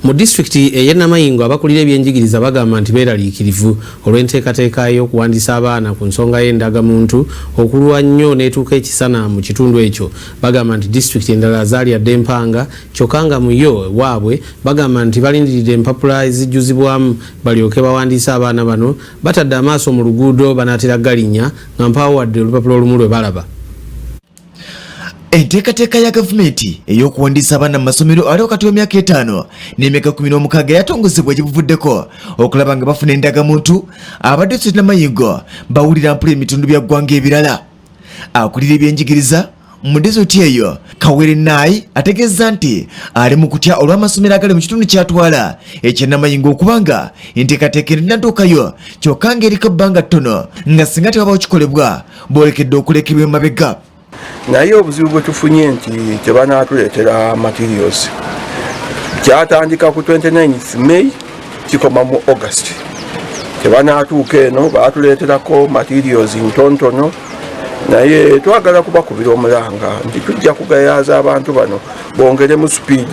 Mu district ey'e Namayingo abakulira ebyenjigiriza bagamba nti beeraliikirivu olw'enteekateeka y'okuwandiisa abaana ku nsonga y'endagamuntu okulwa nnyo n'etuuka ekisana mu kitundu ekyo. Bagamba nti district endala zaalyadde empanga kyokka nga mu yo waabwe bagamba nti balindiridde empapula ezijjuzibwamu balyoke bawandiise abaana bano batadde amaaso mu luguudo banaatera galinnya nga mpaawadde olupapula olumu lwe balaba. Enteekateeka ya gavumenti ey'okuwandiisa abaana mu masomero ali wakati w'emyaka 5 n'emyaka 16 yatongozebwa egibuvuddeko okulaba nga bafuna endagamuntu abadde District Namayingo bawulira mpula ebitundu bya ggwanga ebirala. Akulira ebyenjigiriza mu disitulikiti eyo Kawere Nayi ategeeza nti ali mu kutya olw'amasomero agali mu kitundu kyatwala ekya Namayingo okubanga enteekateeka erinadduukayo kyokka ng'eriko ebbanga ttono nga singa tewaba kikolebwa boolekedde okulekebwa emabega. Naye obuzibu bwe tufunye nti tebanaatuleetera materials kyatandika ku 29 May kikoma mu August. Tebanaatuuka eno baatuleeterako materials ntontono naye twagala kubakubira omulanga nti tujja kugayaaza abantu bano bongere mu speed.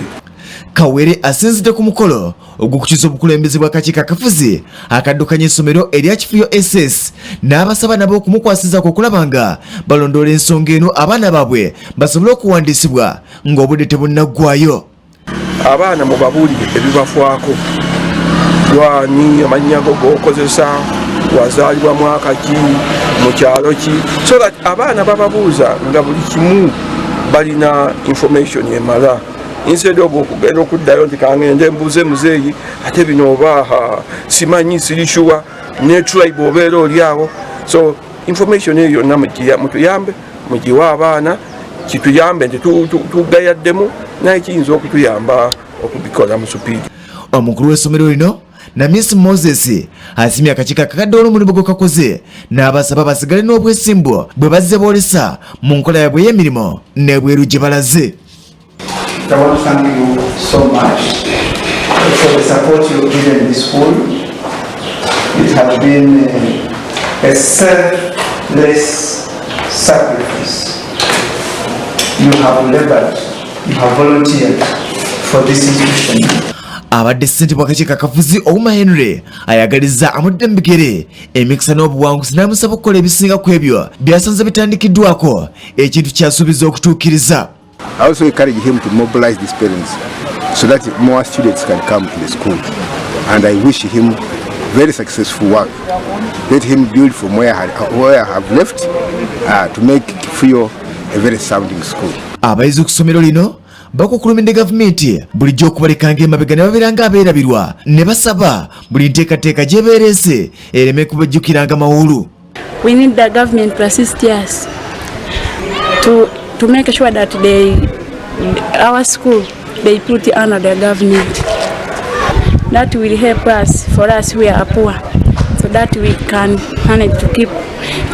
Kawere asinzidde ku mukolo ogw'okukiza obukulembeze bw'akakiiko akafuzi akaddukanya essomero erya Kifuyo SS n'abasaba nabo okumukwasizako okulaba nga balondoola ensonga eno abaana baabwe basobole okuwandiisibwa ng'obudde tebunnaggwaayo. Abaana mubabuulire ebibafwako, lwani, amannya go g'okozesa, wazaalibwa mwaka ki, mu kyalo ki, so that abaana bababuuza nga buli kimu balina information emala. Instead of okugenda okuddayo nti kangende mbuuze muzeeyi ate bino oba simanyi sirishuwa ne tribe obeera oli awo. So information eyo yonna mutuyambe mugiwa abaana kituyambe nti tugayaddemu naye kiyinza okutuyamba okubikola mu supiidi. Omukulu w'essomero lino na Miss Moses asimya akakiiko akakadde olw'omulimu gwe kakoze n'abasaba basigale n'obwesimbu bwe bazze boolesa mu nkola yaabwe y'emirimu n'ebweru gye balaze. I want to thank you so much for the support you've given this school. It has been a selfless sacrifice. You have labored, you have volunteered for this institution. Abadde ssente bw'akakiiko akafuzi Ouma Henry ayagaliza amudde mbigere emikisa n'obuwanguzi n'amusaba okukola ebisinga ku ebyo byasanze bitandikiddwako ekintu kyasuubiza okutuukiriza. I also encourage him to mobilize these parents so that more students can come to the school. And I wish him very successful work. Let him build from where I have left to make Kifuyo a very sounding school. Abayizi ku ssomero lino bakukulumidde gavumenti bulijjo okubalekanga emabega ne babeera ng'abeerabirwa ne basaba buli nteekateeka gy'ebeereze ereme kubajjukiranga mawulu. We need the government to assist us to make sure that our school they put under the government. That will help us, for us we are poor, so that we can manage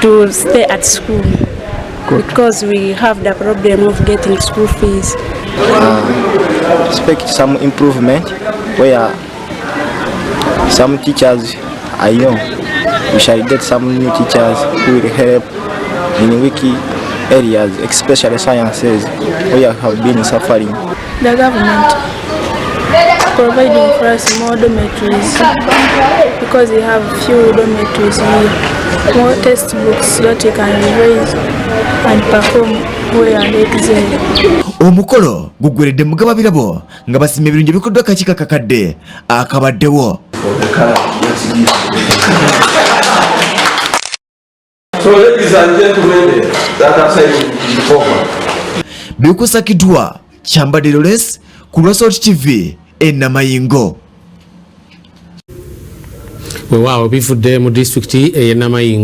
to stay at school. Good. Because we have the problem of getting school fees. Expect some improvement where some teachers are young. We shall get some new teachers who will help in wiki areas, especially sciences, where have been suffering. The government providing for us more dormitories because we have few dormitories here, more textbooks that we can revise and perform well and excel. Omukolo guggweredde mugaba birabo nga basima ebirungi ebikoddwa akakiiko akakadde akabaddewo. So ladies and gentlemen, that are saying over. Bikusakiddwa Kyambadde Lawrence ku Lwasot TV e Namayingo. Weewaawo bifudde mu disitulikiti ey'e Namayingo.